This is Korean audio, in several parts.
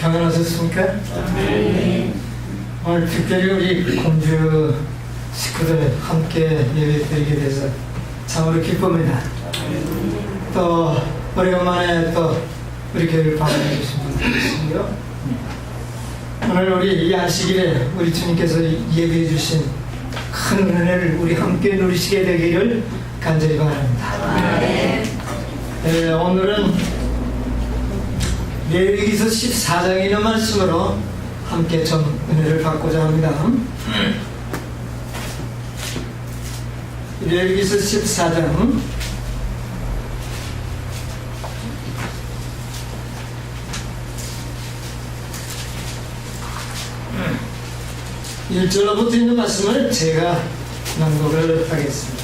평안하셨습니까? 네. 오늘 특별히 우리 공주 식구들 함께 예배드리게 돼서 참으로 기쁩니다. 또 오래간만에 또 우리 교회를 방문해 주신 분들 계시고요. 오늘 우리 이 안식일에 우리 주님께서 예배해 주신 큰 은혜를 우리 함께 누리시게 되기를 간절히 바랍니다. 오늘은 레위기서 14장에 있는 말씀으로 함께 좀 은혜를 받고자 합니다. 레위기서 14장 1절로부터 있는 말씀을 제가 낭독을 하겠습니다.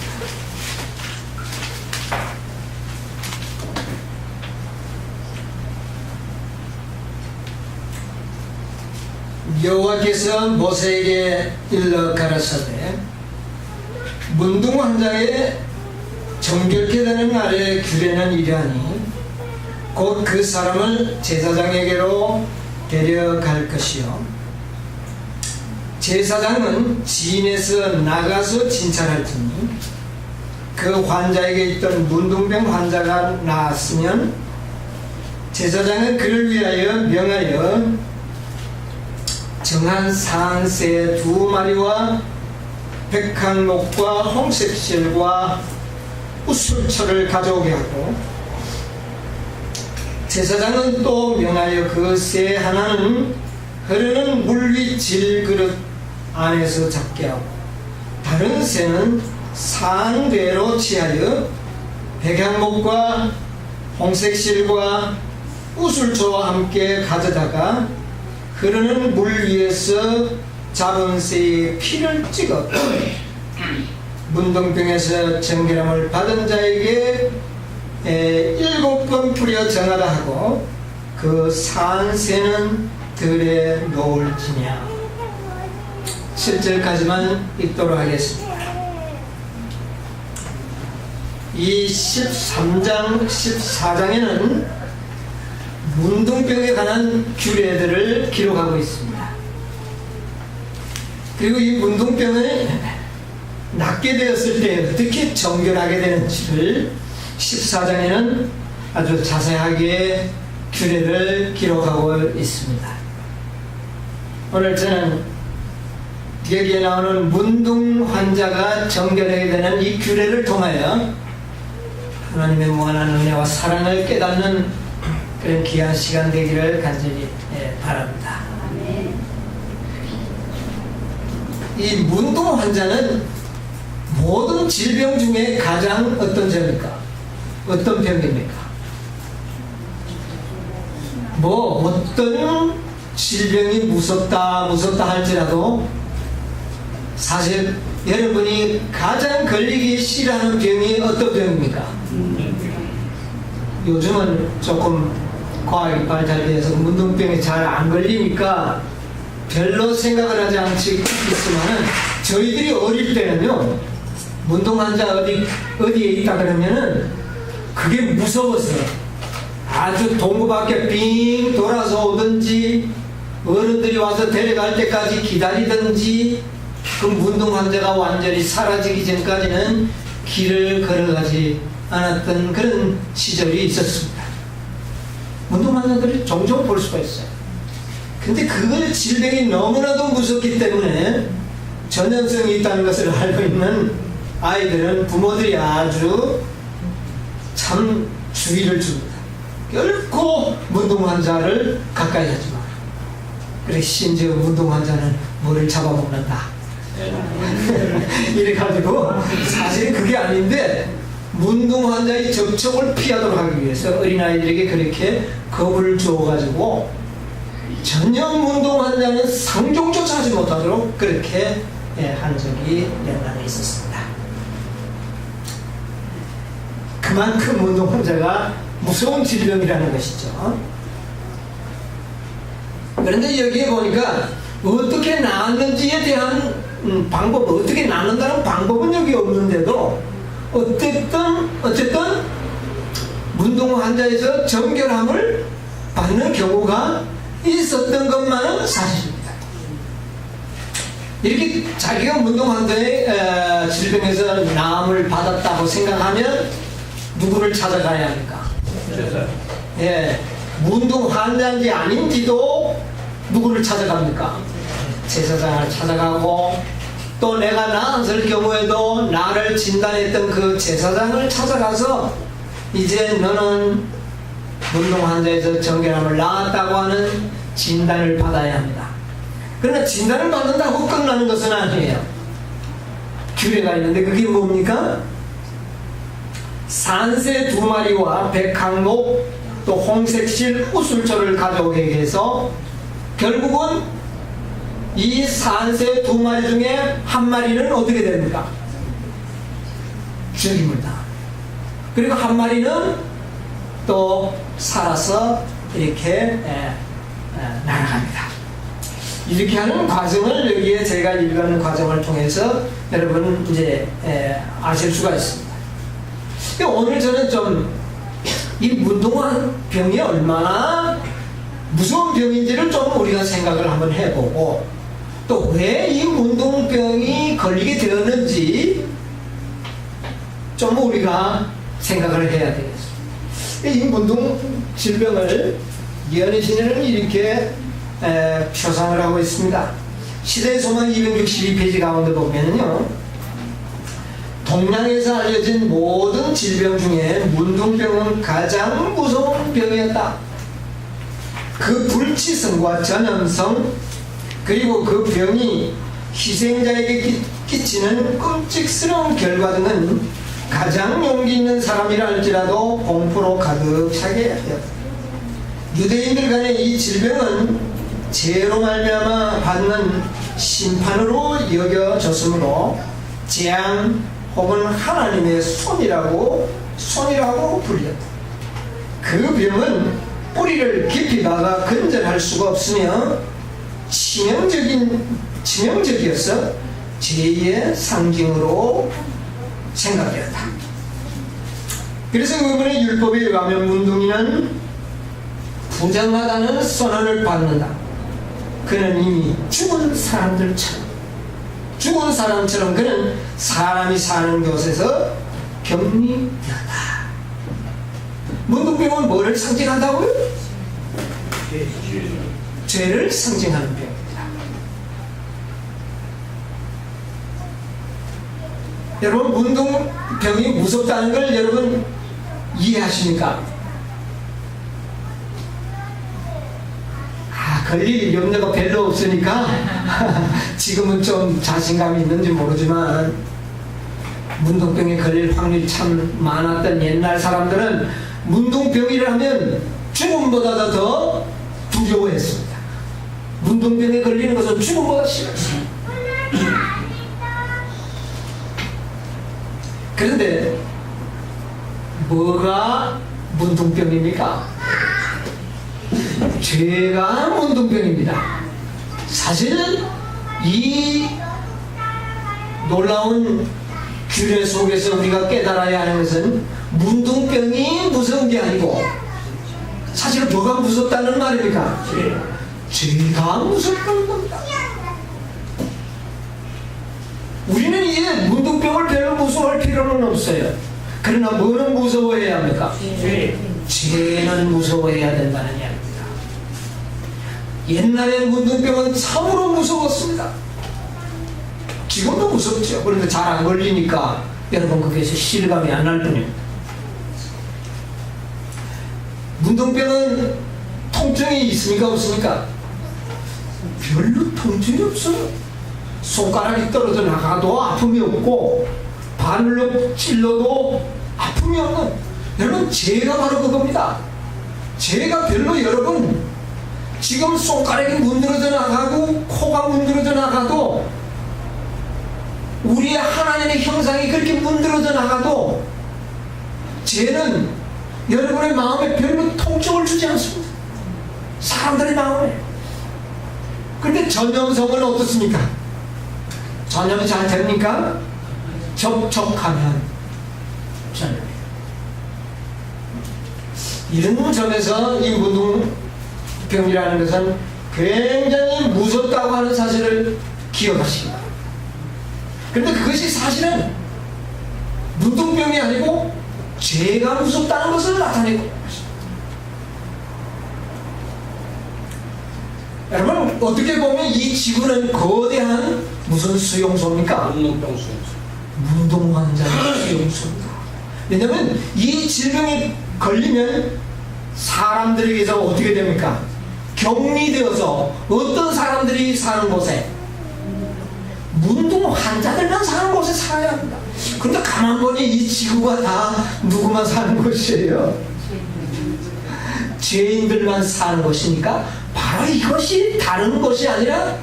여호와께서 모세에게 일러 가라사대 문둥 환자의 정결케 되는 날에 규례는 이러하니 곧 그 사람을 제사장에게로 데려갈 것이요 제사장은 지인에서 나가서 진찰할지니 그 환자에게 있던 문둥병 환자가 나았으면 제사장은 그를 위하여 명하여 정한 산새 2마리와 백항목과 홍색실과 우술초를 가져오게 하고 제사장은 또 명하여 그 새 하나는 흐르는 물 위 질그릇 안에서 잡게 하고 다른 새는 상대로 취하여 백향목과 홍색실과 우술초와 함께 가져다가 흐르는 물 위에서 잡은 새의 피를 찍어 문둥병에서 정결함을 받은 자에게 7번 뿌려 정하다 하고 그 산 새는 들에 놓을지냐. 7절까지만 읽도록 하겠습니다. 이 13장 14장에는 문둥병에 관한 규례들을 기록하고 있습니다. 그리고 이 문둥병을 낫게 되었을 때 어떻게 정결하게 되는지를 14장에는 아주 자세하게 규례를 기록하고 있습니다. 오늘 저는 여기에 나오는 문둥 환자가 정결하게 되는 이 규례를 통하여 하나님의 무한한 은혜와 사랑을 깨닫는 그런 귀한 시간 되기를 간절히 바랍니다. 이 문둥 환자는 모든 질병 중에 가장 어떤 점입니까? 어떤 병입니까? 뭐 어떤 질병이 무섭다 할지라도 사실 여러분이 가장 걸리기 싫어하는 병이 어떤 병입니까? 요즘은 조금 과학이 발달돼서 문둥병이 잘 안 걸리니까 별로 생각을 하지 않지만 저희들이 어릴 때는요 문둥 환자 어디에 있다 그러면은 그게 무서워서 아주 동구 밖에 빙 돌아서 오든지 어른들이 와서 데려갈 때까지 기다리든지 그 문둥 환자가 완전히 사라지기 전까지는 길을 걸어가지 않았던 그런 시절이 있었습니다. 문둥 환자들이 종종 볼 수가 있어요. 근데 그 질병이 너무나도 무섭기 때문에 전염성이 있다는 것을 알고 있는 아이들은 부모들이 아주 참 주의를 줍니다. 결코 문둥 환자를 가까이 하지 마. 그래 심지어 문둥 환자는 뭐를 잡아먹는다. 이래가지고 사실은 그게 아닌데 문둥 환자의 접촉을 피하도록 하기 위해서 어린아이들에게 그렇게 겁을 주어가지고 전혀 문둥 환자는 상종조차 하지 못하도록 그렇게 한 적이 옛날에 있었습니다. 그만큼 문둥 환자가 무서운 질병이라는 것이죠. 그런데 여기에 보니까 어떻게 나았는지에 대한 방법, 어떻게 나눈다는 방법은 여기 없는데도 어쨌든 문둥 환자에서 정결함을 받는 경우가 이 있었던 것만은 사실입니다. 이렇게 자기가 문둥환자의 질병에서 나음을 받았다고 생각하면 누구를 찾아가야 합니까? 예, 문둥환자인지 아닌지도 누구를 찾아갑니까? 제사장을 찾아가고, 또 내가 나았을 경우에도 나를 진단했던 그 제사장을 찾아가서 이제 너는 문둥환자에서 정결함을 나았다고 하는 진단을 받아야 합니다. 그러나 진단을 받는다고 끝나는 것은 아니에요. 규례가 있는데 그게 뭡니까? 산새 2마리와 백항목 또 홍색실 우술초를 가져오게 해서 결국은 이 산새 2마리 중에 1마리는 어떻게 됩니까? 죽입니다. 그리고 1마리는 또 살아서 이렇게 날아갑니다. 이렇게 하는 과정을 여기에 제가 읽는 과정을 통해서 여러분 이제 아실 수가 있습니다. 오늘 저는 좀 이 문둥환 병이 얼마나 무서운 병인지를 좀 우리가 생각을 한번 해보고, 또 왜 이 문둥병이 걸리게 되었는지 좀 우리가 생각을 해야 되겠습니다. 이 문둥 질병을 예언의 이렇게 표상을 하고 있습니다. 시대의 소망 262페이지 가운데 보면요, 동양에서 알려진 모든 질병 중에 문둥병은 가장 무서운 병이었다. 그 불치성과 전염성, 그리고 그 병이 희생자에게 끼치는 끔찍스러운 결과 등은 가장 용기 있는 사람이라 할지라도 공포로 가득 차게 하였다. 유대인들 간의 이 질병은 죄로 말미암아 받는 심판으로 여겨졌으므로 재앙 혹은 하나님의 손이라고 불렸다. 그 병은 뿌리를 깊이 박아 근절할 수가 없으며 치명적이어서 죄의 상징으로 생각되었다. 그래서 그분의 율법에 의하면 문둥이는 부정하다는 선언을 받는다. 그는 이미 죽은 사람처럼 그는 사람이 사는 곳에서 격리되었다. 문둥병은 뭐를 상징한다고요? 죄를 상징하는 병입니다. 여러분, 문둥병이 무섭다는 걸 여러분 이해하십니까? 걸릴 염려가 별로 없으니까 지금은 좀 자신감이 있는지 모르지만, 문둥병에 걸릴 확률이 참 많았던 옛날 사람들은 문둥병이라 하면 죽음보다 더 두려워했습니다. 문둥병에 걸리는 것은 죽음보다 심했습니다. 그런데 뭐가 문둥병입니까? 죄가 문둥병입니다. 사실은 이 놀라운 규례 속에서 우리가 깨달아야 하는 것은 문둥병이 무서운 게 아니고, 사실은 뭐가 무섭다는 말입니까? 죄가 무섭다는 겁니다. 우리는 이제 문둥병을 별로 무서워할 필요는 없어요. 그러나 뭐는 무서워해야 합니까? 죄는 무서워해야 된다는 이야기입니다. 옛날에 문둥병은 참으로 무서웠습니다. 지금도 무섭죠. 그런데 잘 안 걸리니까 여러분 거기에서 실감이 안 날 뿐입니다. 문둥병은 통증이 있습니까? 없습니까? 별로 통증이 없어요. 손가락이 떨어져 나가도 아픔이 없고, 바늘로 찔러도 아픔이 없는, 여러분 죄가 바로 그겁니다. 죄가 별로 여러분 지금 손가락이 문드러져 나가고 코가 문드러져 나가도, 우리의 하나님의 형상이 그렇게 문드러져 나가도 죄는 여러분의 마음에 별로 통증을 주지 않습니다. 사람들의 마음에. 그런데 전염성은 어떻습니까? 전염이 잘 됩니까? 접촉하면 전염이에요. 이런 점에서 이 문둥병이라는 것은 굉장히 무섭다고 하는 사실을 기억하시기 바랍니다. 그런데 그것이 사실은 문둥병이 아니고 죄가 무섭다는 것을 나타내고 있는 것입니다. 여러분, 어떻게 보면 이 지구는 거대한 무슨 수용소입니까? 문둥병 수용소. 문둥환자의 수용소입니다. 왜냐하면 이 질병에 걸리면 사람들에게서 어떻게 됩니까? 격리되어서 어떤 사람들이 사는 곳에, 문둥 환자들만 사는 곳에 살아야 합니다. 그런데 가만 보니 이 지구가 다 누구만 사는 곳이에요? 죄인들만 사는 곳이니까 바로 이것이 다른 것이 아니라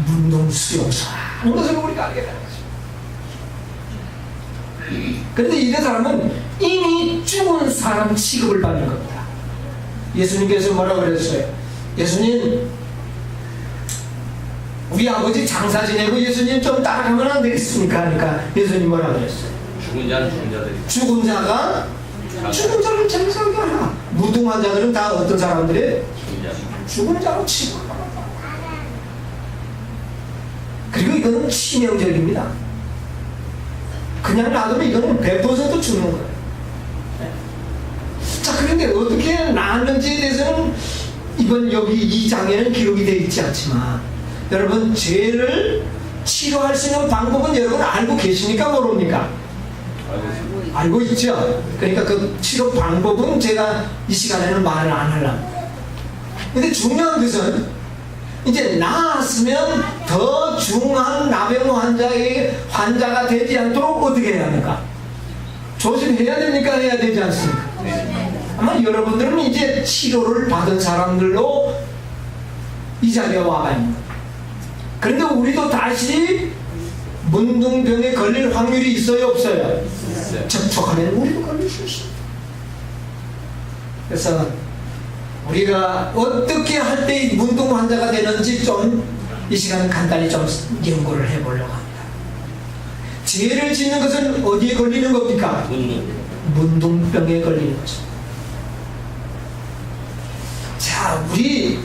문둥 수용소라는 것을 우리가 알게 되는 것입니다. 그런데 이 사람은 이미 죽은 사람 취급을 받는 겁니다. 예수님께서 뭐라고 그랬어요? 예수님, 우리 아버지 장사 지내고 예수님 좀 따라가면 안 되겠습니까? 하니까 예수님 뭐라고 그랬어요? 죽은 자는 죽은 자들이. 죽은 자가 죽은 자를 장사하게 하라. 무등한 자들은 다 어떤 사람들이? 죽은 자로 취급을. 그리고 이거는 치명적입니다. 그냥 놔두면 이거는 100% 죽는 거예요. 자, 그런데 어떻게 나았는지에 대해서는 이번 여기 2장에는 기록이 되어 있지 않지만, 여러분, 죄를 치료할 수 있는 방법은 여러분 알고 계십니까? 모릅니까? 알고 있죠? 그러니까 그 치료 방법은 제가 이 시간에는 말을 안 하려고. 근데 중요한 것은 이제 나았으면 더 중한 나병 환자가 되지 않도록 어떻게 해야 합니까? 조심해야 됩니까? 해야 되지 않습니까? 아마 여러분들은 이제 치료를 받은 사람들로 이 자리에 와가 있는 거예요. 그런데 우리도 다시 문둥병에 걸릴 확률이 있어요, 없어요? 접촉하면 우리도 걸릴 수 있어요. 그래서 우리가 어떻게 할 때 문둥 환자가 되는지 좀 이 시간 간단히 좀 연구를 해보려고 합니다. 죄를 짓는 것은 어디에 걸리는 겁니까? 문둥병에 걸리는 것입니다. 자, 우리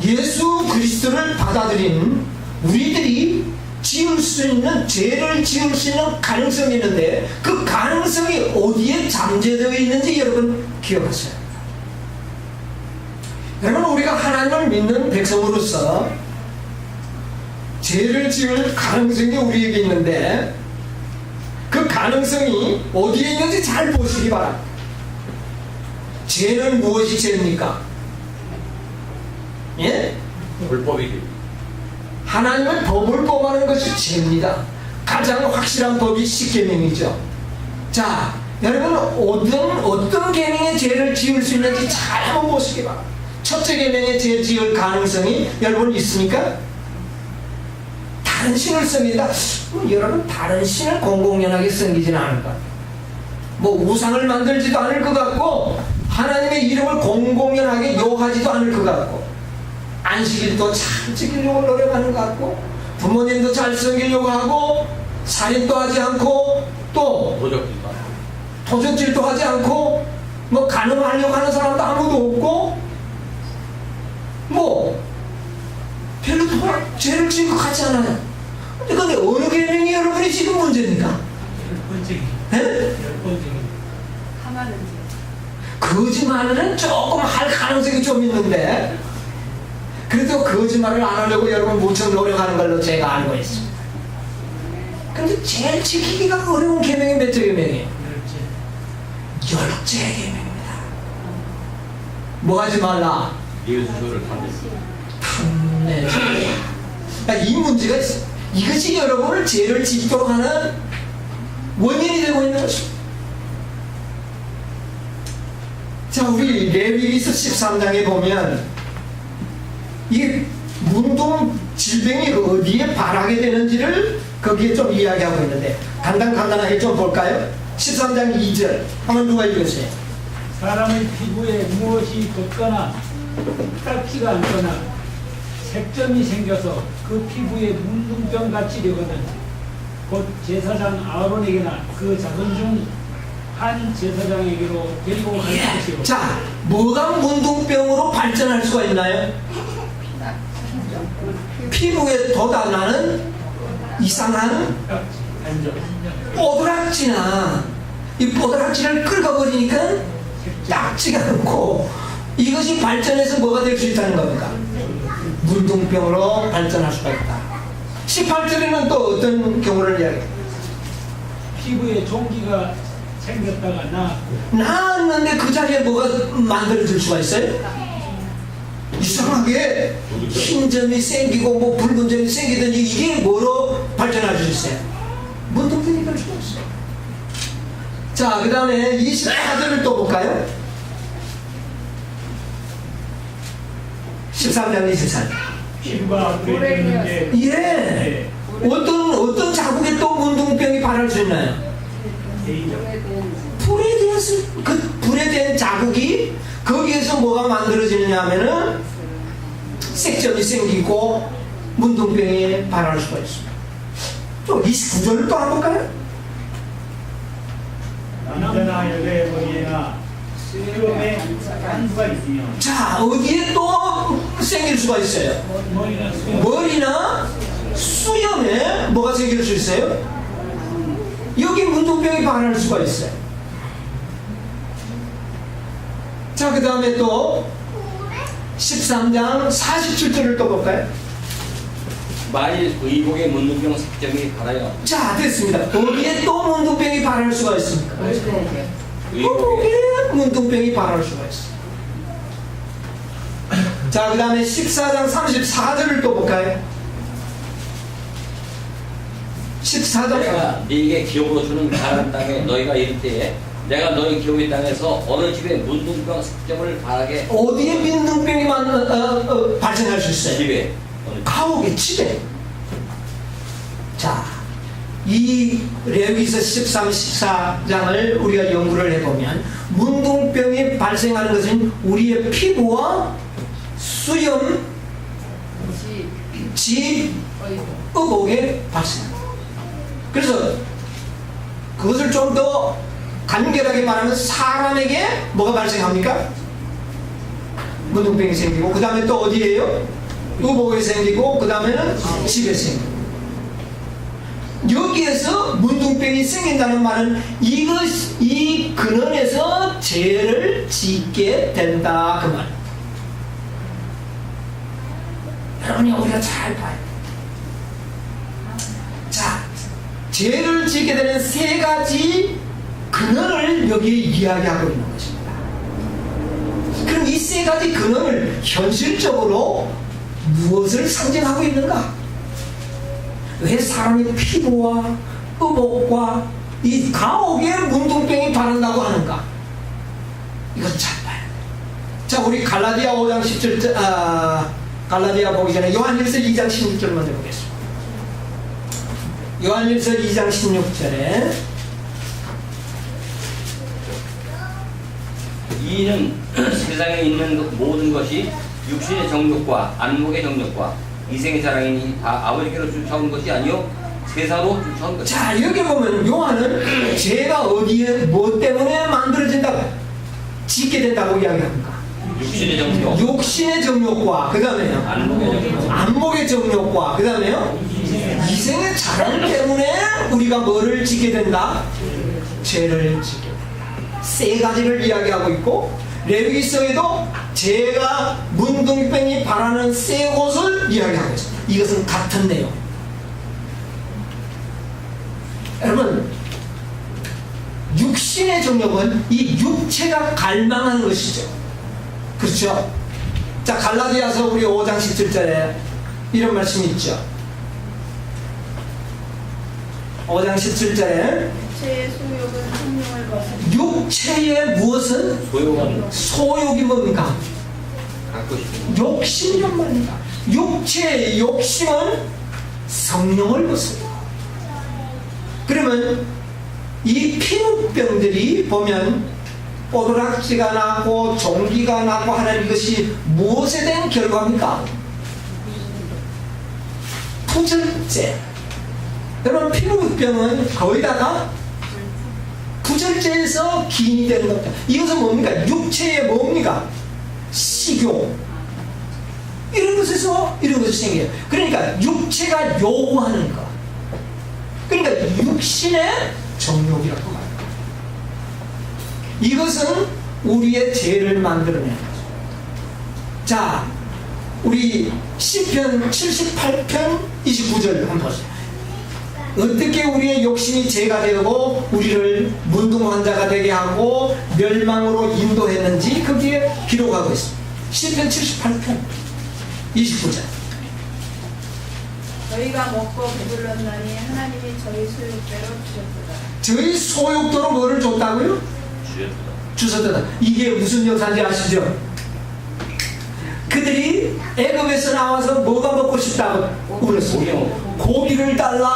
예수 그리스도를 받아들인 우리들이 지을 수 있는, 죄를 지을 수 있는 가능성이 있는데 그 가능성이 어디에 잠재되어 있는지 여러분 기억하셔야 합니다. 여러분, 우리가 하나님을 믿는 백성으로서 죄를 지을 가능성이 우리에게 있는데 그 가능성이 어디에 있는지 잘 보시기 바랍니다. 죄는 무엇이 죄입니까? 예? 불법이기. 하나님의 법을 범하는 것이 죄입니다. 가장 확실한 법이 십계명이죠. 자, 여러분, 어떤 계명의 죄를 지을 수 있는지 잘 한번 보시기 바랍니다. 첫째 계명의 죄 지을 가능성이 여러분 있습니까? 다른 신을 섬긴다. 여러분, 다른 신을 공공연하게 섬기지는 않을 것 같아요. 뭐 우상을 만들지도 않을 것 같고 하나님의 이름을 공공연하게 요하지도 않을 것 같고 안식일도 잘 지키려고 노력하는 것 같고 부모님도 잘 섬기려고 하고 살인도 하지 않고 또 도적질도 하지 않고 뭐 간음하려고 하는 사람도 아무도 없고 뭐 별로 죄를 지은 것 같지 않아요. 근데 어느 계명이 여러분이 지금 문제입니까? 거짓말은 조금 할 가능성이 좀 있는데 그래도 거짓말을 안 하려고 여러분 무척 노력하는 걸로 제가 알고 있습니다. 근데 제일 지키기가 어려운 계명이 몇 째 계명이에요? 10째 계명입니다. 뭐 하지 말라? 이웃을 탐내. 이 문제가 있어요. 이것이 여러분을 죄를 짓도록 하는 원인이 되고 있는 것입니다. 자, 우리 레위기서 13장에 보면 이게 문둥 질병이 어디에 발하게 되는지를 거기에 좀 이야기하고 있는데 간단하게 좀 볼까요? 13장 2절 한번 누가 읽으세요? 사람의 피부에 무엇이 돋거나 딱지가 않거나 색점이 생겨서 그 피부에 문둥병같이 되거든 곧 제사장 아론에게나 그 자손 중 한 제사장에게로 데리고 갈 것이요. 자, 뭐가 문둥병으로 발전할 수가 있나요? 피부에 돋아나는 이상한 뽀드락지나 이 뽀드락지를 긁어버리니까 닦지가 않고 이것이 발전해서 뭐가 될 수 있다는 겁니까? 문둥병으로 발전할 수가 있다. 18절에는 또 어떤 경우를 이야기해요? 피부에 종기가 생겼다가 나았는데 그 자리에 뭐가 만들어질 수가 있어요? 이상하게 흰 점이 생기고 뭐 붉은 점이 생기든지 이게 뭐로 발전할 수 있어요? 문둥병이 될 수가 있어요. 자, 그 다음에 24절을 또 볼까요? 13장 24절. 피부가 그래지는데 예. 어떤 자국에 또 문둥병이 발할 수 있나요? 불에 대한 자국이 거기에서 뭐가 만들어지느냐 하면은 색점이 생기고 문둥병이 발할 수가 있습니다. 또 29절을 또 한번 볼까요? 남자나 여자의 머리에나 수염에 한수가 있으며 자, 어디에 또 생길 수가 있어요? 머리나 수염에 뭐가 생길 수 있어요? 여기 문둥병이 발할 수가 있어요. 자, 그 다음에 또 13장 47절을 또 볼까요? 만일 의복의 문둥병 색점이 발하여 자, 됐습니다. 어디에 또 문둥병이 발할 수가 있습니까? 의복에 의복에 문둥병이 발할 수가 있어요. 자, 그 다음에 14장 34절을 또 볼까요? 14장 내가 네게 기업으로 주는 가나안 땅에 너희가 이를 때에 내가 너희 기업의 땅에서 어느 집에 문둥병 색점을 발하게 어디에 문둥병이 발생할 수 있어요? 집에 가옥의 집에. 자, 이 레위기서 13, 14장을 우리가 연구를 해보면 문둥병이 발생하는 것은 우리의 피부와 수염, 집, 의복에 발생합니다. 그래서 그것을 좀 더 간결하게 말하면 사람에게 뭐가 발생합니까? 문둥병이 생기고 그 다음에 또 어디에요? 의복에 생기고 그 다음에는 집에 생기고. 여기에서 문둥병이 생긴다는 말은 이 근원에서 죄를 짓게 된다 그 말. 여러분이 우리가 잘 봐요. 자, 죄를 짓게 되는 세 가지 근원을 여기에 이야기하고 있는 것입니다. 그럼 이 세 가지 근원을 현실적으로 무엇을 상징하고 있는가? 왜 사람의 피부와 의복과 이 가옥에 문둥병이 발한다고 하는가? 이건 잘 봐요. 자, 우리 갈라디아 5장 17절, 갈라디아 보기 전에 요한일서 2장 16절 먼저 보겠습니다. 요한일서 2장 16절에 이는 세상에 있는 모든 것이 육신의 정욕과 안목의 정욕과 이생의 자랑이니 다 아버지께로 쫓아온 것이 아니요 세상으로 쫓아온 것이다. 자, 여기 보면 요한은 죄가 어디에 뭐 때문에 만들어진다고 짓게 된다고 이야기합니까? 육신의 정욕, 육신의 정욕과 그 다음에요 안목의 정욕과 그 다음에요 이생의 자랑 때문에 우리가 뭐를 짓게 된다? 죄를 짓게 된다. 세 가지를 이야기하고 있고 레위기서에도 죄가 문둥병이 발하는 세 곳을 이야기하고 있습니다. 이것은 같은 내용. 여러분, 육신의 정욕은 이 육체가 갈망하는 것이죠. 그렇죠? 자, 갈라디아서 우리 5장 17절에 이런 말씀이 있죠. 5장 17절에 육체의 소욕은 성령을 거스르 육체의 무엇은? 소욕은 소욕이 뭡니까? 갖고 싶은 욕심이란 말입니다. 육체의 욕심은 성령을 거스르다. 그러면 이 피부병들이 보면 뽀드락지가 나고 종기가 나고 하는 이것이 무엇에 대한 결과입니까? 부절제. 여러분, 피부병은 거의 다가 구절제에서 기인이 되는 겁니다. 이것은 뭡니까? 육체의 뭡니까? 식욕. 이런 것에서 이런 것이 생겨요. 그러니까 육체가 요구하는 것. 그러니까 육신의 정욕이라고 말합니다. 이것은 우리의 죄를 만들어내는 거죠. 자, 우리 시편 78편 29절 한번 보세요. 어떻게 우리의 욕심이 죄가 되고 우리를 문둥환자가 되게 하고 멸망으로 인도했는지 거기에 기록하고 있습니다. 시편 78편 29절. 저희가 먹고 배불렀나니 하나님이 저희 소욕대로 주셨도다. 저희 소욕도로 뭐를 줬다고요? 주셨다. 이게 무슨 역사인지 아시죠? 그들이 애굽에서 나와서 뭐가 먹고 싶다고 그랬어요. 고기를 달라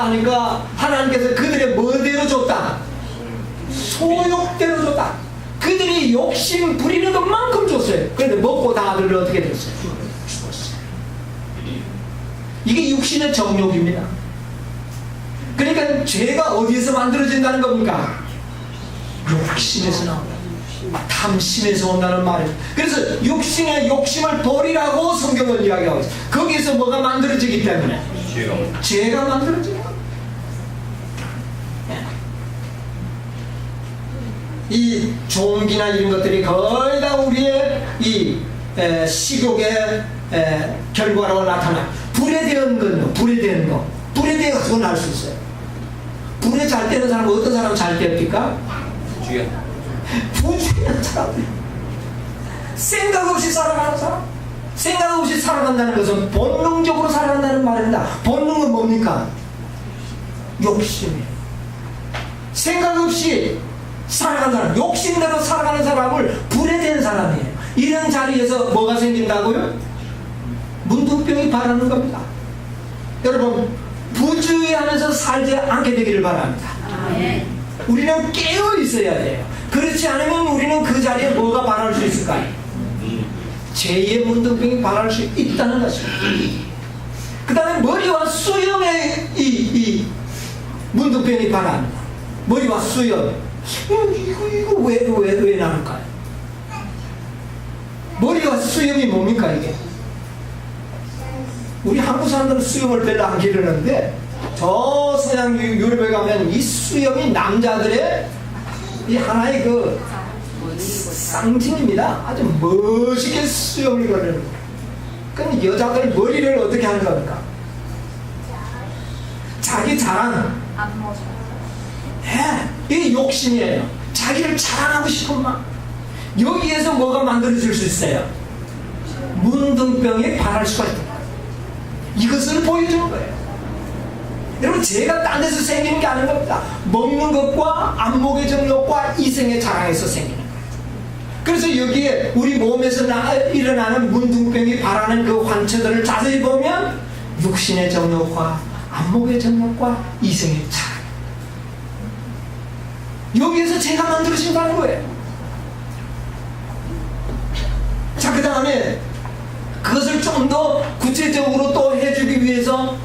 하니까 하나님께서 그들의 뭐대로 줬다? 소욕대로 줬다. 그들이 욕심 부리는 것만큼 줬어요. 그런데 먹고 다들 어떻게 됐어요? 죽었어요. 이게 육신의 정욕입니다. 그러니까 죄가 어디에서 만들어진다는 겁니까? 욕심에서 나온다. 탐심에서 온다는 말이에요. 그래서 육신의 욕심을 버리라고 성경을 이야기하고 있어요. 거기에서 뭐가 만들어지기 때문에 죄가 만들어지는 겁니다. 이 종기나 이런 것들이 거의 다 우리의 이 식욕의 결과로 나타나요. 불에 대한 건요. 불에 대한 거. 불에 대해서 날 수 있어요. 불에 잘 때는 사람은 어떤 사람 잘 때입니까? 부주의한 사람. 생각 없이 살아가는 사람. 생각 없이 살아간다는 것은 본능적으로 살아간다는 말입니다. 본능은 뭡니까? 욕심이에요. 생각 없이 살아가는 사람, 욕심대로 살아가는 사람을 불에 댄 사람이에요. 이런 자리에서 뭐가 생긴다고요? 문둥병이 발하는 겁니다. 여러분, 부주의하면서 살지 않게 되기를 바랍니다. 우리는 깨어 있어야 돼요. 그렇지 않으면 우리는 그 자리에 뭐가 발할 수 있을까요? 죄의 문둥병이 발할 수 있다는 것입니다. 그 다음에 머리와 수염에 이 문둥병이 발합니다. 머리와 수염. 이거 왜 나올까요? 머리와 수염이 뭡니까 이게? 우리 한국 사람들은 수염을 별로 안 기르는데 저 서양 유럽에 가면 이 수염이 남자들의 이 하나의 그 상징입니다. 아주 멋있게 수염을 기르는 거예요. 그럼 여자들 머리를 어떻게 하는 겁니까? 자기 자랑. 이 욕심이에요. 자기를 자랑하고 싶은 마음. 여기에서 뭐가 만들어질 수 있어요? 문둥병이 발할 수가 있다. 이것을 보여주는 거예요. 여러분, 죄가 딴 데서 생기는 게 아닌 겁니다. 먹는 것과 안목의 정욕과 이생의 자랑에서 생기는 거예요. 그래서 여기에 우리 몸에서 일어나는 문둥병이 발하는 그 환처들을 자세히 보면 육신의 정욕과 안목의 정욕과 이생의 자랑. 여기에서 죄가 만들어진다는 거예요. 자, 그 다음에 그것을 좀 더 구체적으로 또 해주기 위해서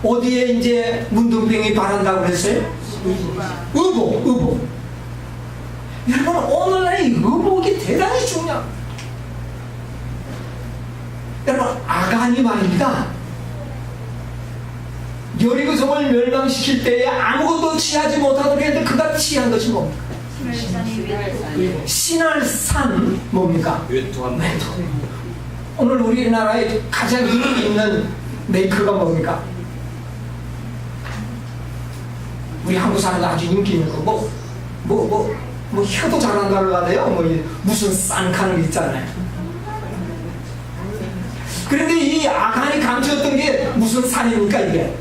어디에 이제 문둥병이 발한다고 그랬어요? 의복. 여러분, 오늘날 이 의복이 대단히 중요합니다. 여러분, 아간이 말입니다. 여리고성을 멸망시킬 때에 아무것도 취하지 못하도록 했는데 그가 취한 것이 뭡니까? 신할산 뭡니까? 외투함. 오늘 우리나라에 가장 인기 있는 메이커가 뭡니까? 우리 한국 사람도 아주 인기 있는 거 뭐 혀도 잘한다고 하대요. 무슨 쌍칸을 있잖아요. 그런데 이 아간이 감추었던 게 무슨 산입니까 이게?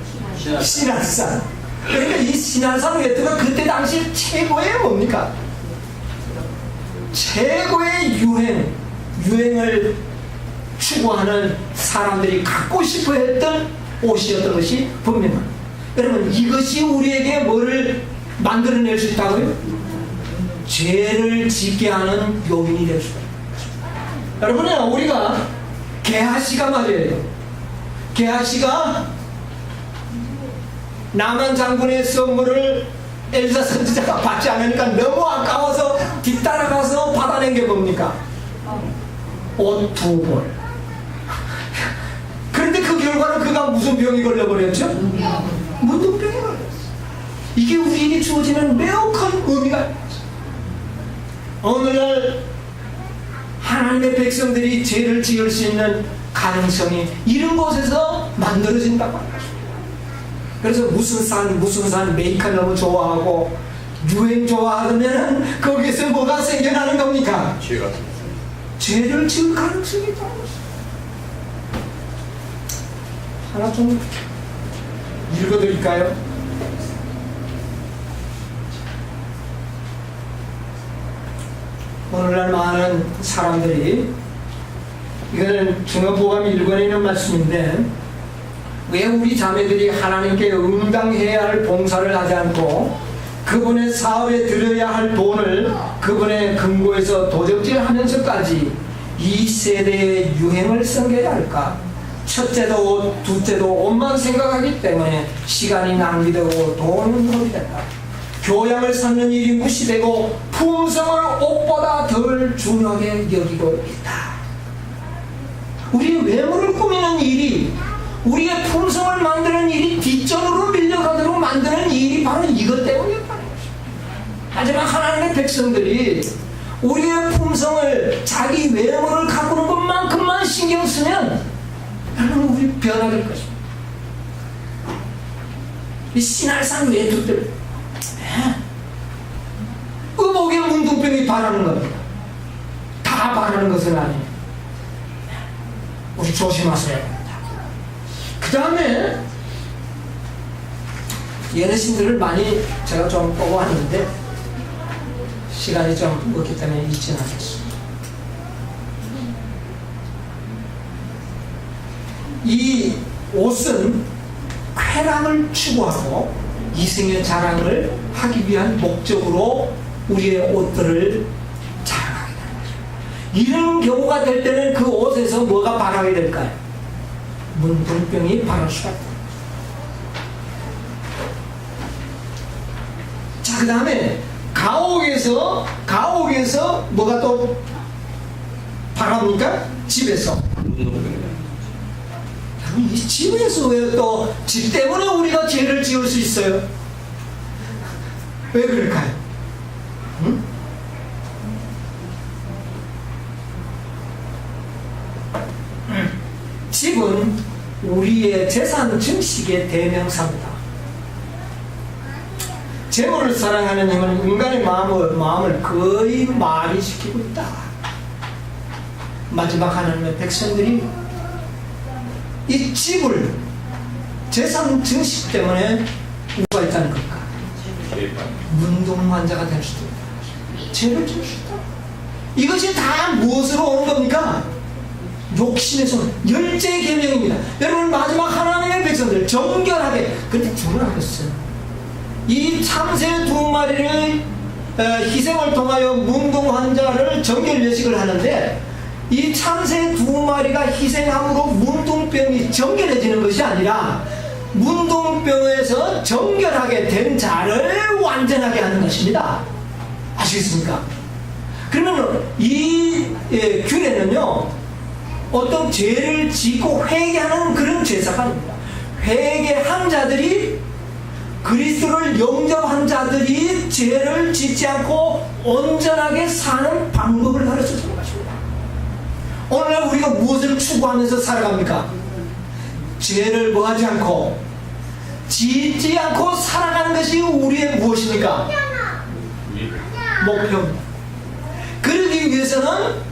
신할산. 그러니까 이 신할산 외투가 그때 당시 최고의 뭡니까? 최고의 유행을 추구하는 사람들이 갖고 싶어 했던 옷이었던 것이 분명합니다. 여러분, 이것이 우리에게 뭐를 만들어낼 수 있다고요? 죄를 짓게 하는 요인이 될 수 있습니다. 여러분은 우리가 게하시가 말이에요. 게하시가 나만 장군의 선물을 엘사 선지자가 받지 않으니까 너무 아까워서 뒤따라가서 받아낸 게 뭡니까? 옷 2벌. 그런데 그 결과는 그가 무슨 병이 걸려버렸죠? 문둥병이 걸렸어. 이게 우리에게 주어지는 매우 큰 의미가 있죠. 오늘날 하나님의 백성들이 죄를 지을 수 있는 가능성이 이런 곳에서 만들어진다고 합니다. 그래서 무슨 산 메이커 너무 좋아하고 유행 좋아하면 거기서 뭐가 생겨나는 겁니까? 죄가. 죄를 지을 가능성이 있다는 것입니다. 하나 좀 읽어드릴까요? 오늘날 많은 사람들이, 이거는 중간보감 1권에 있는 말씀인데, 왜 우리 자매들이 하나님께 응당해야 할 봉사를 하지 않고 그분의 사업에 들여야 할 돈을 그분의 금고에서 도적질하면서까지 이 세대의 유행을 섬겨야 할까? 첫째도 옷, 둘째도 옷만 생각하기 때문에 시간이 낭비되고 돈은 허비된다. 교양을 쌓는 일이 무시되고 품성을 옷보다 덜 중요하게 여기고 있다. 우리의 외모를 꾸미는 일이, 우리의 품성을 만드는 일이 뒷전으로 밀려가도록 만드는 일이 바로 이것 때문이었다는 것입니다. 하지만 하나님의 백성들이 우리의 품성을, 자기 외모를 가꾸는 것만큼만 신경 쓰면 여러분 우리 변화될 것입니다. 이 신할산 외투들 의복에 문둥병이 바라는 겁니다. 다 바라는 것은 아니에요. 우리 조심하셔야 됩니다. 그 다음에 예언신들을 많이 제가 좀 보고 왔는데 시간이 좀 없기 때문에 읽지는 않겠습니다. 이 옷은 쾌락을 추구하고 이생의 자랑을 하기 위한 목적으로 우리의 옷들을 자랑하게 되는 거죠. 이런 경우가 될 때는 그 옷에서 뭐가 발하게 될까요? 문둥병이 발할 수가 있다. 자, 그 다음에 가옥에서 뭐가 또 발합니까? 집에서. 이 집에서 왜 또 집 때문에 우리가 죄를 지을 수 있어요? 왜 그럴까요? 응? 집은 우리의 재산 증식의 대명사입니다. 재물을 사랑하는 힘은 인간의 마음을 거의 마비시키고 있다. 마지막 하나님의 백성들이 이 집을 재산 증식 때문에 뭐가 있다는 걸까? 문둥환자가 될 수도 있다. 죄를 지을 수 있다. 이것이 다 무엇으로 오는 겁니까? 욕심에서 열째 계명입니다. 여러분 마지막 하나님의 백성들 정결하게. 근데 중요하겠어요. 이 참새 2마리를 희생을 통하여 문둥환자를 정결 예식을 하는데 이 참새 2마리가 희생함으로 문둥병이 정결해지는 것이 아니라 문둥병에서 정결하게 된 자를 완전하게 하는 것입니다. 아시겠습니까? 그러면 이 규례는요, 어떤 죄를 짓고 회개하는 그런 제사가 아닙니다. 회개한 자들이, 그리스도를 영접한 자들이 죄를 짓지 않고 온전하게 사는 방법을 가르쳐 주는 것입니다. 오늘날 우리가 무엇을 추구하면서 살아갑니까? 죄를 뭐하지 않고 짓지 않고 살아가는 것이 우리의 무엇입니까? 목표입니다. 그러기 위해서는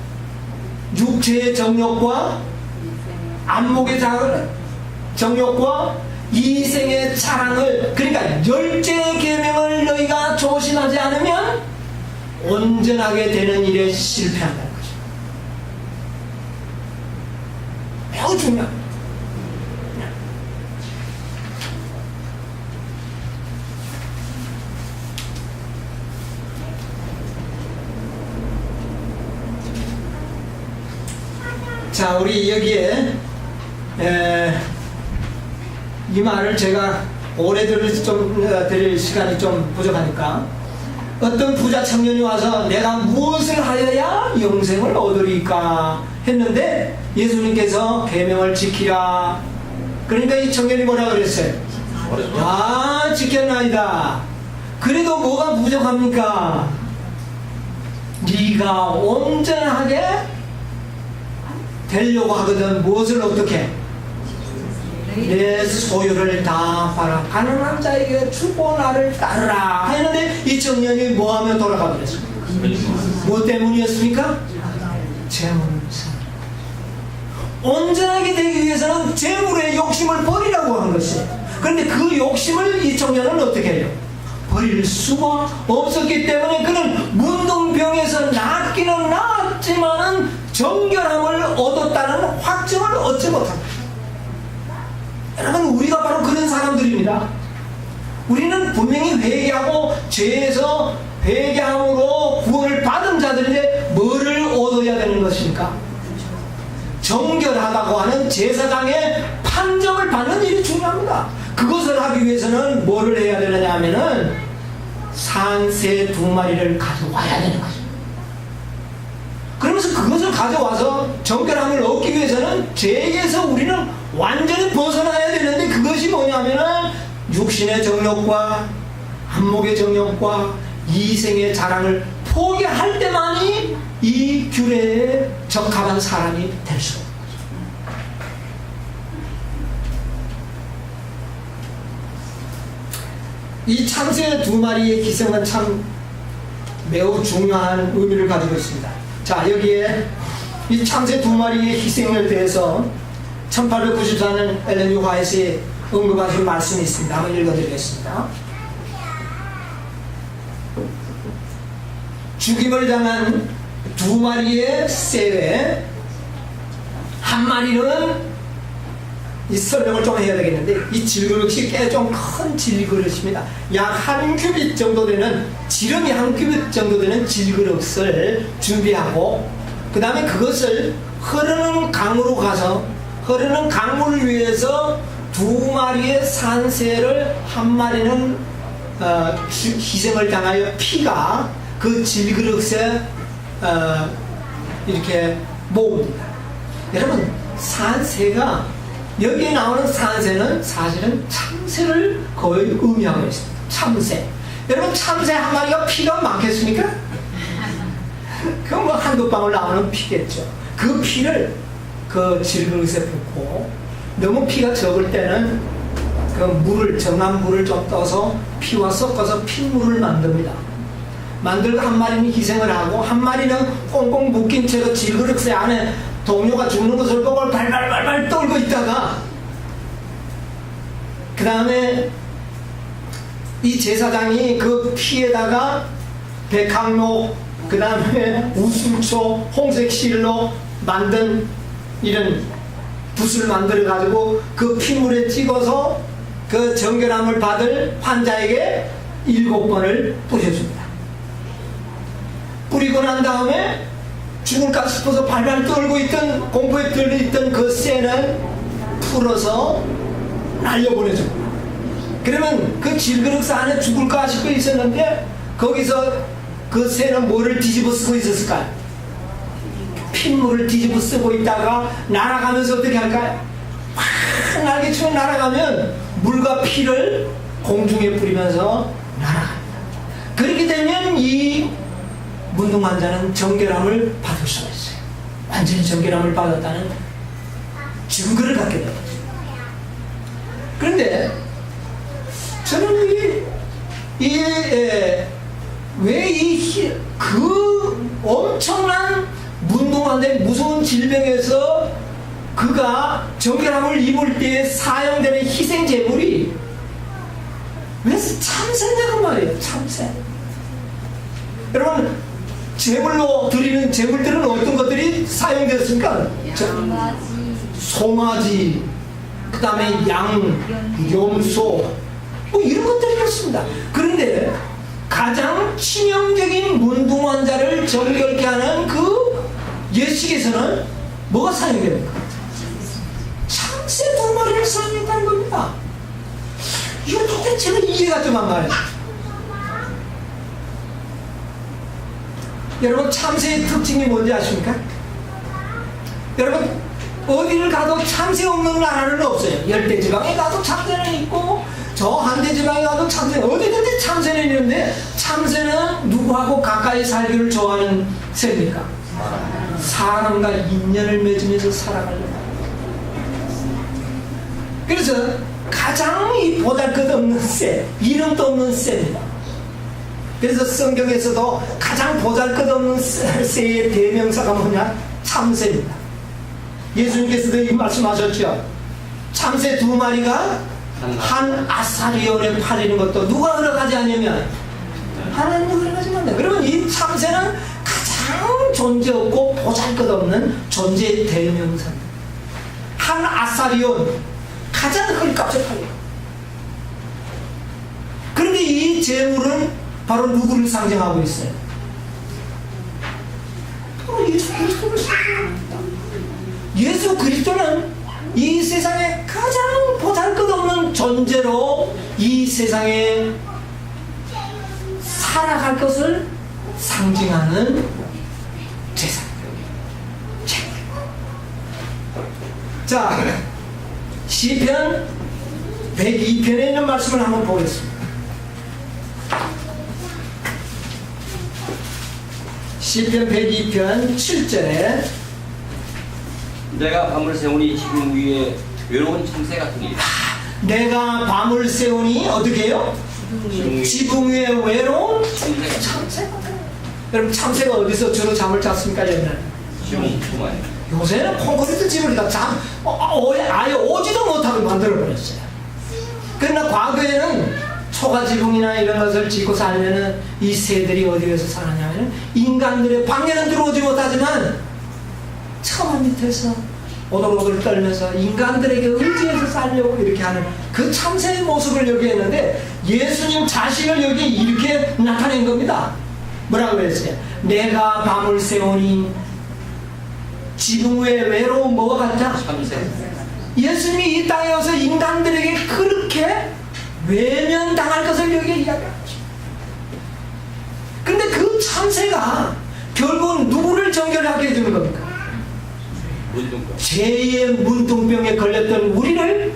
육체의 정욕과 안목의 정욕과 이생의 자랑을, 그러니까 열째 계명을 너희가 조심하지 않으면 온전하게 되는 일에 실패한다는 것입니다. 매우 중요합니다. 자, 우리 여기에 이 말을 제가 오래 들을 시간이 좀 부족하니까 어떤 부자 청년이 와서 내가 무엇을 하여야 영생을 얻으리까 했는데 예수님께서 계명을 지키라. 그러니까 이 청년이 뭐라 그랬어요? 아, 지켰나이다. 그래도 뭐가 부족합니까? 네가 온전하게 되려고 하거든 무엇을 어떻게? 내 소유를 다 팔아 가난한 자에게 주고 나를 따르라 했는데 이 청년이 뭐하며 돌아가 버렸습니까? 뭐 때문이었습니까? 재물사. 온전하게 되기 위해서는 재물의 욕심을 버리라고 한 것이에요. 그런데 그 욕심을 이 청년은 어떻게 해요? 버릴 수가 없었기 때문에 그는 문둥병에서 낫기는 나았지만은 정결함을 얻었다는 확증을 얻지 못합니다. 여러분, 우리가 바로 그런 사람들입니다. 우리는 분명히 회개하고 죄에서 회개함으로 구원을 받은 자들인데 뭐를 얻어야 되는 것입니까? 정결하다고 하는 제사장의 판정을 받는 일이 중요합니다. 그것을 하기 위해서는 뭐를 해야 되느냐 하면은 산새 2마리를 가져와야 되는 거죠. 그러면서 그것을 가져와서 정결함을 얻기 위해서는 죄에서 우리는 완전히 벗어나야 되는데 그것이 뭐냐면은 육신의 정욕과 안목의 정욕과 이생의 자랑을 포기할 때만이 이 규례에 적합한 사람이 될 수 없는 거죠. 이 참새 2마리의 희생은 참 매우 중요한 의미를 가지고 있습니다. 자, 여기에 이 참새 2마리의 희생에 대해서 1894년 엘렌 G. 화이트의 언급하신 말씀이 있습니다. 한번 읽어드리겠습니다. 죽임을 당한 2마리의 새 한 마리는 이 설명을 좀 해야 되겠는데 이 질그릇이 꽤 좀 큰 질그릇입니다. 약 1규빗 정도 되는 지름이 1규빗 정도 되는 질그릇을 준비하고 그 다음에 그것을 흐르는 강으로 가서 흐르는 강물을 위해서 2마리의 산새를 한 마리는 희생을 당하여 피가 그 질그릇에 이렇게 모읍니다. 여러분, 산새가 여기에 나오는 산새는 사실은 참새를 거의 의미하고 있습니다. 참새. 여러분, 참새 한 마리가 피가 많겠습니까? 그건 뭐 한두 방울 나오는 피겠죠. 그 피를 그 질그릇에 붓고 너무 피가 적을 때는 그 물을, 정한 물을 좀 떠서 피와 섞어서 핏물을 만듭니다. 만들고 한 마리는 희생을 하고 한 마리는 꽁꽁 묶인 채로 질그릇 안에 동료가 죽는 것을 보고 발발발발 떨고 있다가 그 다음에 이 제사장이 그 피에다가 백항목 그 다음에 우술초 홍색실로 만든 이런 붓을 만들어 가지고 그 핏물에 찍어서 그 정결함을 받을 환자에게 7번을 뿌려줍니다. 뿌리고 난 다음에 죽을까 싶어서 발발 떨고 있던 공포에 떨려있던 그 쇠는 풀어서 날려보내줍니다. 그러면 그 질그릇 안에 죽을까 싶어 있었는데 거기서 그 쇠는 뭐를 뒤집어 쓰고 있었을까요? 핏물을 뒤집어 쓰고 있다가 날아가면서 어떻게 할까요? 확 날개처럼 날아가면 물과 피를 공중에 뿌리면서 날아갑니다. 그렇게 되면 이 문둥 환자는 정결함을 받을 수가 있어요. 완전히 정결함을 받았다는 증거를 갖게 되는 거죠. 그런데 저는 왜 그 엄청난 문둥 환자의 무서운 질병에서 그가 정결함을 입을 때에 사용되는 희생 제물이 왜 참새냐고 말이에요. 참새. 여러분, 제물로 드리는 제물들은 어떤 것들이 사용되었습니까? 송아지, 그 다음에 양, 염소, 뭐 이런 것들이었습니다. 그런데 가장 치명적인 문둥 환자를 정결케 하는 그 예식에서는 뭐가 사용됩니까? 참새 2마리를 사용했다는 겁니다. 이거 같지만 말이에요. 여러분 참새의 특징이 뭔지 아십니까? 여러분 어디를 가도 참새 없는 나라는 없어요. 열대지방에 가도 참새는 있고 저 한대지방에 가도 참새, 어디든지 참새는 있는데 참새는 누구하고 가까이 살기를 좋아하는 새입니까? 사람과 인연을 맺으면서 살아가려고. 그래서 가장 이 보잘것없는 새, 이름도 없는 새입니다. 그래서 성경에서도 가장 보잘것없는 새의 대명사가 뭐냐? 참새입니다. 예수님께서도 이 말씀하셨죠. 참새 2마리가 한 아사리온에 팔리는 것도 누가 허락하지 않으면 하나님이 허락하지 않는다. 그러면 이 참새는 가장 존재 없고 보잘것없는 존재의 대명사입니다. 한 아사리온, 가장 헐값에 팔려요. 그런데 이 재물은 바로 누구를 상징하고 있어요? 바로 예수 그리스도를 상징합니다. 예수 그리스도는 이 세상에 가장 보잘것없는 존재로 이 세상에 살아갈 것을 상징하는 제사. 자, 시편 102편에 있는 말씀을 한번 보겠습니다. 시편 102편 7절에 내가 밤을 새우니 지붕 위에 외로운 참새 같으니. 내가 밤을 새우니 어떻게 해요? 지붕 위에 외로운 참새 참새. 여러분 참새가 어디서 주로 잠을 잤습니까? 옛날에 지붕 안에. 요새는 콘크리트 집을 다 아예 오지도 못하게 만들어버렸어요. 그러나 과거에는 초가지붕이나 이런 것을 짓고 살면은 이 새들이 어디에서 살았냐면 인간들의 방에는 들어오지 못하지만 처마 밑에서 오돌오돌 떨면서 인간들에게 의지해서 살려고 이렇게 하는 그 참새의 모습을 여기 했는데 예수님 자신을 여기 이렇게 나타낸 겁니다. 뭐라고 했어요? 내가 밤을 새우니 지붕 위에 외로운 뭐가 같다? 참새. 예수님이 이 땅에 와서 인간들에게 그렇게 외면당할 것을 여기에 이야기하죠. 근데 그 참새가 결국은 누구를 정결하게 해주는 겁니까? 문둥병. 죄의 문둥병에 걸렸던 우리를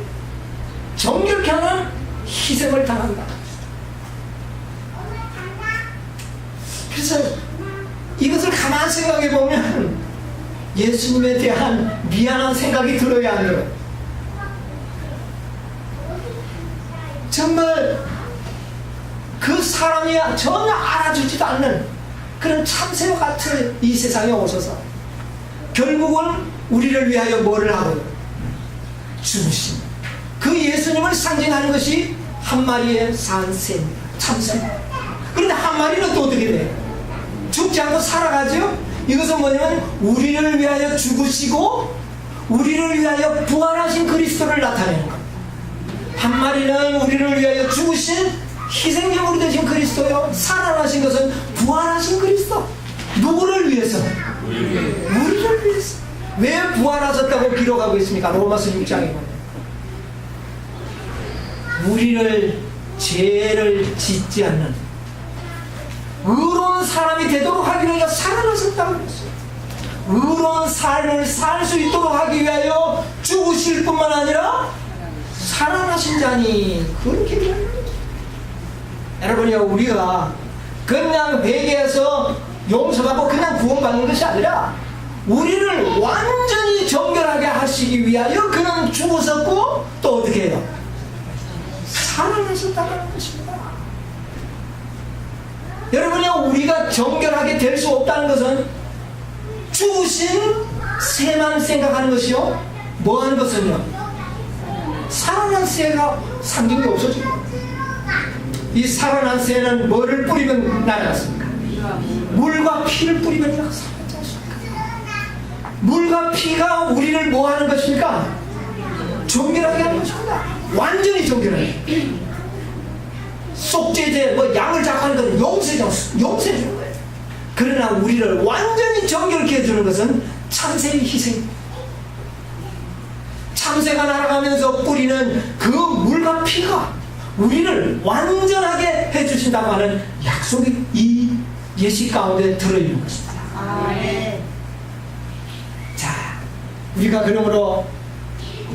정결케 하는 희생을 당한다. 그래서 이것을 가만히 생각해 보면 예수님에 대한 미안한 생각이 들어야 안 들어요. 정말 그 사람이 전혀 알아주지도 않는 그런 참새와 같은 이 세상에 오셔서 결국은 우리를 위하여 뭐를 하고 죽으신 그 예수님을 상징하는 것이 한 마리의 산 새입니다. 참새. 그런데 한 마리는 또 어떻게 돼요? 죽지 않고 살아가죠? 이것은 뭐냐면 우리를 위하여 죽으시고 우리를 위하여 부활하신 그리스도를 나타내는 겁니다. 한 마리는 우리를 위하여 죽으신 희생제물이 되신 그리스도요. 살아나신 것은 부활하신 그리스도. 누구를 위해서? 우리를 위해서. 왜 부활하셨다고 기록하고 있습니까? 로마서 6장에 보면 우리를 죄를 짓지 않는 의로운 사람이 되도록 하기 위하여 살아나셨다고 했어요. 의로운 삶을 살 수 있도록 하기 위하여 죽으실 뿐만 아니라 살아나신 자니 그렇게 이야기합니다. 여러분이요, 우리가 그냥 회개해서 용서받고 그냥 구원받는 것이 아니라 우리를 완전히 정결하게 하시기 위하여 그는 죽으셨고 또 어떻게 해요? 살아나셨다는 것입니다. 여러분이요, 우리가 정결하게 될 수 없다는 것은 죽으신 새만 생각하는 것이요, 뭐 하는 것은요, 살아난 새가 상징이 없어지고, 이 살아난 새는 뭐를 뿌리면 날아갔습니까? 물과 피를 뿌리면 날아갔습니다. 물과 피가 우리를 뭐 하는 것입니까? 정결하게 하는 것입니다. 완전히 정결하게. 속죄제, 양을 잡고 하는 건 용서해주는 거예요. 그러나 우리를 완전히 정결케 해주는 것은 참새의 희생. 참새가 날아가면서 뿌리는 그 물과 피가 우리를 완전하게 해주신다고 하는 약속이 이 예시 가운데 들어있는 것입니다. 아멘. 자, 우리가 그러므로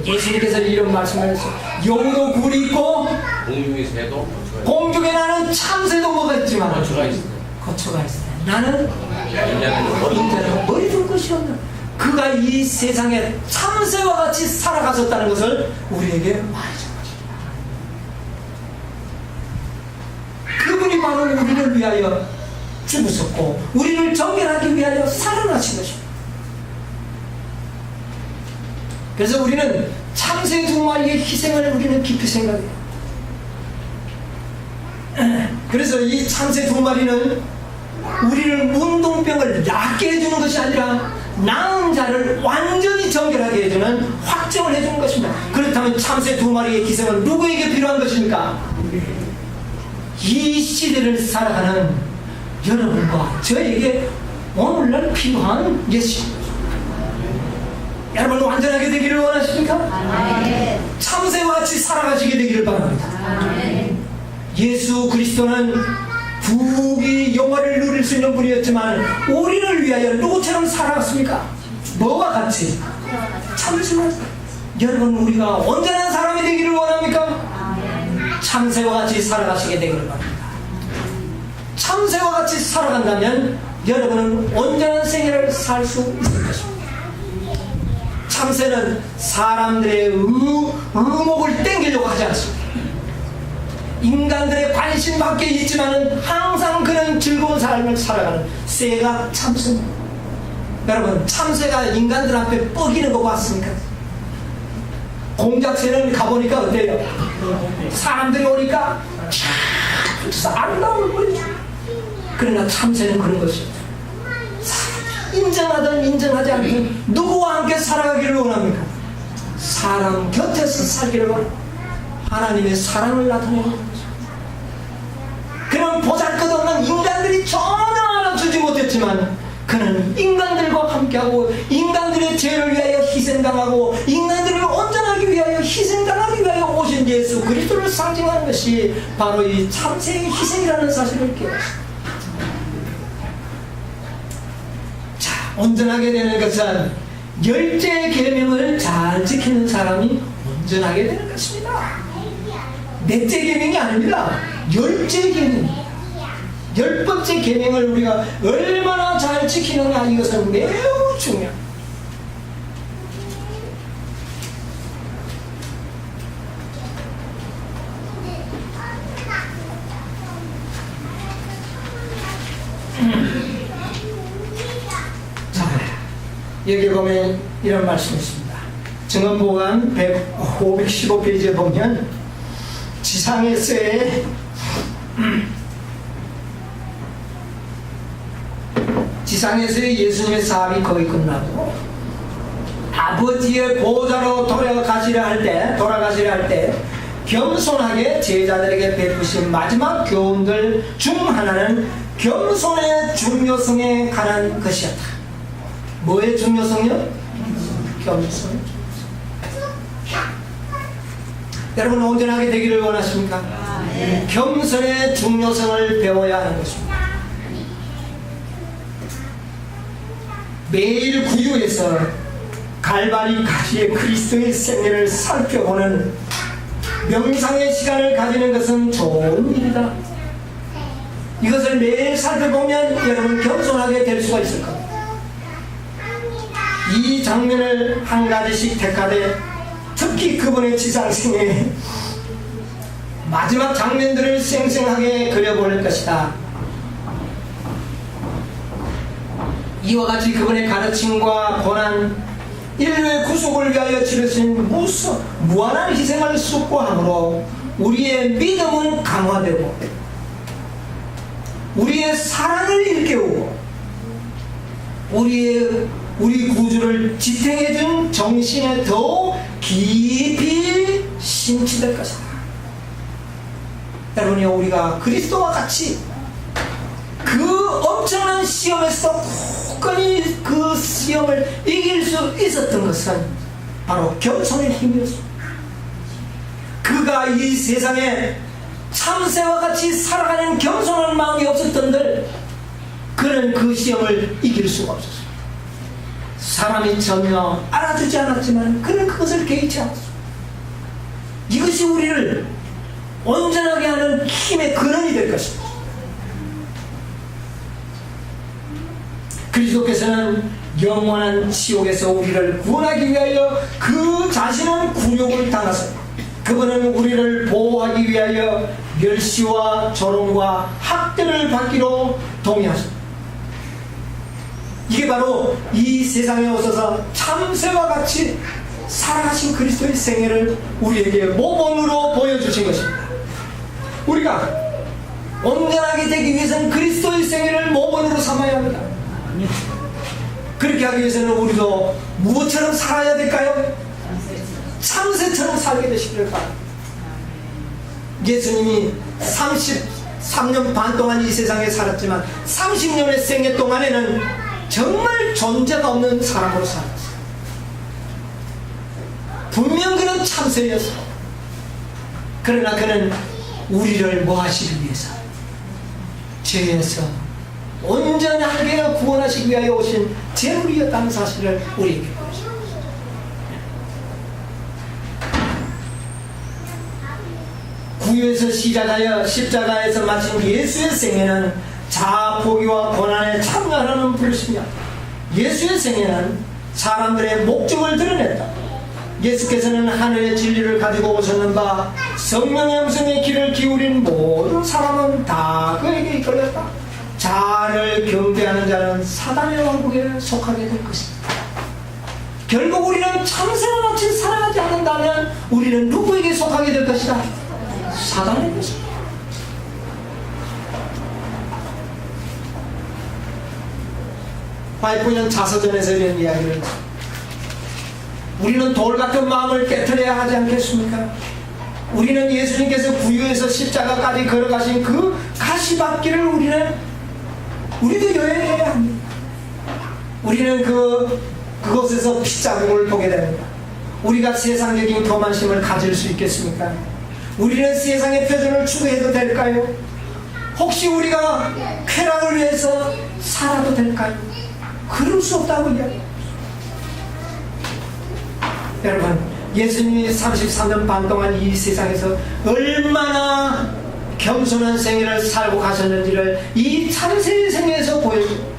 예수님께서 이런 말씀을 했어요. 여우도 굴이 있고 공중의 새도 공중에 나는 참새도 뭐가 있지만 거처가 있어. 거처가 있어요. 나는 인자는 머리 인자는 머리 둘 것이 없는 그가 이 세상에 참새와 같이 살아가셨다는 것을 우리에게 말해준 것입니다. 그분이 바로 우리를 위하여 죽으셨고 우리를 정결하기 위하여 살아나신 것입니다. 그래서 우리는 참새 두 마리의 희생을 우리는 깊이 생각해요. 그래서 이 참새 두 마리는 우리를 문둥병을 낫게 해주는 것이 아니라 나은 자를 완전히 정결하게 해주는 확정을 해주는 것입니다. 그렇다면 참새 두 마리의 희생은 누구에게 필요한 것입니까? 이 시대를 살아가는 여러분과 저에게 오늘날 필요한 예수입니다. 여러분 완전하게 되기를 원하십니까? 아멘. 참새와 같이 살아가시게 되기를 바랍니다. 아멘. 예수 그리스도는 부귀 영화를 누릴 수 있는 분이었지만 우리를 위하여 누구처럼 살아갔습니까? 뭐와 같이? 참새와. 여러분 우리가 온전한 사람이 되기를 원합니까? 참새와 같이 살아가시게 되기를 바랍니다. 참새와 같이 살아간다면 여러분은 온전한 생애를 살 수 있을 것입니다. 참새는 사람들의 의목을 땡기려고 하지 않습니다. 인간들의 관심 밖에 있지만은 항상 그는 즐거운 삶을 살아가는 새가 참새입니다. 여러분 참새가 인간들 앞에 뻐기는 거 봤습니까? 공작새는 가보니까 어때요? 사람들이 오니까 아름다운 거죠. 그러나 참새는 그런 것이죠. 인정하든 인정하지 않든 누구와 함께 살아가기를 원합니까? 사람 곁에서 살기를 원합니다. 하나님의 사랑을 나타내는 거죠. 그는 보잘것없는 인간들이 전혀 알아주지 못했지만 그는 인간들과 함께하고 인간들의 죄를 위하여 희생당하고 인간들을 온전하기 위하여 희생당하기 위하여 오신 예수 그리스도를 상징하는 것이 바로 이 참새의 희생이라는 사실을 깨닫습니다. 온전하게 되는 것은 열째 계명을 잘 지키는 사람이 온전하게 되는 것입니다. 넷째 계명이 아닙니다. 열째 계명입니다. 10번째 계명을 우리가 얼마나 잘 지키느냐 이것은 매우 중요합니다. 여기 보면 이런 말씀이 있습니다. 증언보감 515페이지에 보면 지상에서의 예수님의 사업이 거의 끝나고 아버지의 보좌로 돌아가시려 할 때 겸손하게 제자들에게 베푸신 마지막 교훈들 중 하나는 겸손의 중요성에 관한 것이었다. 뭐의 중요성이요? 겸손. 여러분 온전하게 되기를 원하십니까? 겸손의 중요성을 배워야 하는 것입니다. 매일 구유에서 갈바리 가시의 그리스도의 생애를 살펴보는 명상의 시간을 가지는 것은 좋은 일이다. 이것을 매일 살펴보면 여러분 겸손하게 될 수가 있을 겁니다. 이 장면을 한 가지씩 택하되 특히 그분의 지상생애 마지막 장면들을 생생하게 그려볼 것이다. 이와 같이 그분의 가르침과 고난, 인류의 구속을 위하여 치르신 무한한 희생을 숙고함으로 우리의 믿음은 강화되고 우리의 사랑을 일깨우고 우리 구주를 지탱해준 정신에 더욱 깊이 심취될 것이다. 여러분이 우리가 그리스도와 같이 그 엄청난 시험에서 굳건히 그 시험을 이길 수 있었던 것은 바로 겸손의 힘이었습니다. 그가 이 세상에 참새와 같이 살아가는 겸손한 마음이 없었던들 그는 그 시험을 이길 수가 없었습니다. 사람이 전혀 알아주지 않았지만 그는 그것을 개의치 않았습니다. 이것이 우리를 온전하게 하는 힘의 근원이 될 것입니다. 그리스도께서는 영원한 지옥에서 우리를 구원하기 위하여 그 자신은 굴욕을 당하셨습니다. 그분은 우리를 보호하기 위하여 멸시와 조롱과 학대를 받기로 동의하십니다. 이게 바로 이 세상에 오셔서 참새와 같이 살아가신 그리스도의 생애를 우리에게 모범으로 보여주신 것입니다. 우리가 온전하게 되기 위해서는 그리스도의 생애를 모범으로 삼아야 합니다. 그렇게 하기 위해서는 우리도 무엇처럼 살아야 될까요? 참새처럼 살게 되시기를 바랍니다. 예수님이 33년 반 동안 이 세상에 살았지만 30년의 생애 동안에는 정말 존재가 없는 사람으로 살았어요. 분명 그는 참새였어. 그러나 그는 우리를 뭐 하시기 위해서? 죄에서 온전하게 구원하시기 위하여 오신 제물이었다는 사실을 우리에게 보여줍니다. 구유에서 시작하여 십자가에서 마친 예수의 생애는 자아 포기와 고난에 참여하는 부르심이야. 예수의 생애는 사람들의 목적을 드러냈다. 예수께서는 하늘의 진리를 가지고 오셨는 바 성령의 음성에 귀를 기울인 모든 사람은 다 그에게 이끌렸다. 자아를 경배하는 자는 사단의 왕국에 속하게 될 것입니다. 결국 우리는 참새와 같이 살아가지 않는다면 우리는 누구에게 속하게 될 것이다? 사단의 것입니다. 와이프는 자서전에서 이런 이야기를 했습니다. 우리는 돌 같은 마음을 깨트려야 하지 않겠습니까? 우리는 예수님께서 구유에서 십자가까지 걸어가신 그 가시밭길을 우리도 여행해야 합니다. 우리는 그곳에서 핏자국을 보게 됩니다. 우리가 세상적인 교만심을 가질 수 있겠습니까? 우리는 세상의 표준을 추구해도 될까요? 혹시 우리가 쾌락을 위해서 살아도 될까요? 그럴 수 없다고 이야기합니다. 여러분, 예수님이 33년 반 동안 이 세상에서 얼마나 겸손한 생애를 살고 가셨는지를 이 참새의 생애에서 보여줍니다.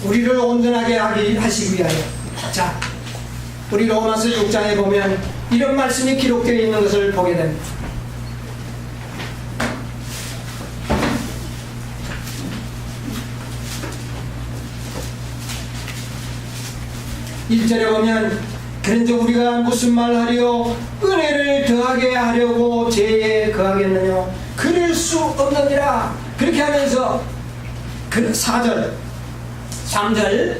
우리를 온전하게 하시기 위하여, 자, 우리 로마서 6장에 보면 이런 말씀이 기록되어 있는 것을 보게 됩니다. 1절에 보면 그런즉 우리가 무슨 말하리요? 은혜를 더하게 하려고 죄에 거하겠느냐? 그럴 수 없느니라. 그렇게 하면서 4절 3절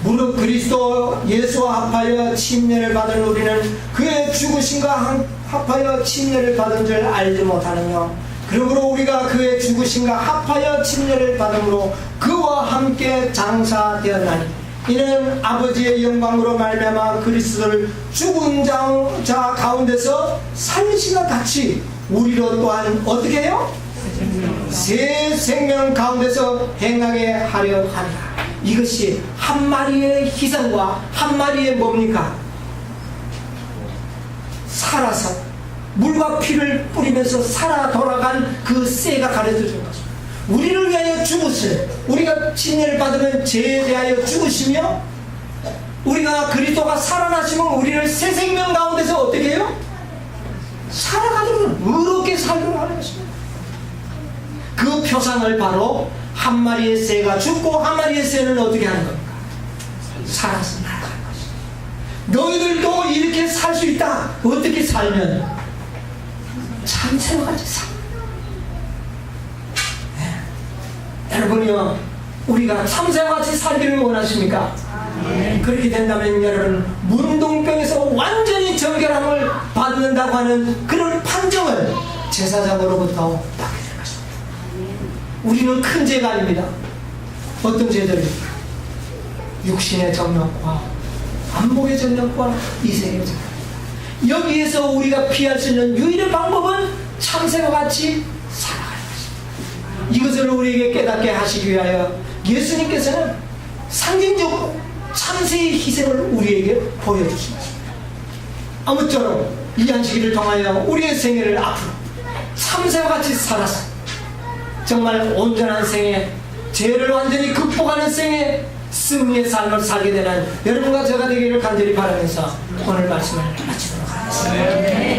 무릇 그리스도 예수와 합하여 침례를 받은 우리는 그의 죽으심과 합하여 침례를 받은 줄 알지 못하느냐? 그러므로 우리가 그의 죽으심과 합하여 침례를 받음으로 그와 함께 장사되었나니 이는 아버지의 영광으로 말미암아 그리스도를 죽은 자 가운데서 살리심과 같이 우리로 또한 어떻게 해요? 새 생명 가운데서 행하게 하려 하리라. 이것이 한 마리의 희생과 한 마리의 뭡니까? 살아서 물과 피를 뿌리면서 살아 돌아간 그 새가 가르쳐준 것입니다. 우리를 위하여 죽으실, 우리가 침례를 받으면 죄에 대하여 죽으시며 우리가 그리스도가 살아나시면 우리를 새 생명 가운데서 어떻게 해요? 살아가도록 의롭게 살도록 하는 것입니다. 그 표상을 바로 한 마리의 새가 죽고 한 마리의 새는 어떻게 하는 겁니까? 살아서 날아가는 것입니다. 너희들도 이렇게 살 수 있다. 어떻게 살면? 참새와 같이 살. 여러분이요, 우리가 참새와 같이 살기를 원하십니까? 그렇게 된다면 여러분 문둥병에서 완전히 정결함을 받는다고 하는 그런 판정을 제사장으로부터 받게 될 것입니다. 우리는 큰 죄가 아닙니다. 어떤 죄들입니까? 육신의 정욕과 안목의 전력과 이생의 전력. 여기에서 우리가 피할 수 있는 유일한 방법은 참새와 같이 살아가는 것입니다. 이것을 우리에게 깨닫게 하시기 위하여 예수님께서는 상징적으로 참새의 희생을 우리에게 보여주신 것입니다. 아무쪼록 이 안식일을 통하여 우리의 생애를 앞으로 참새와 같이 살아서 정말 온전한 생애, 죄를 완전히 극복하는 생애, 승리의 삶을 살게 되는 여러분과 제가 되기를 간절히 바라면서 오늘 말씀을 마치도록 하겠습니다.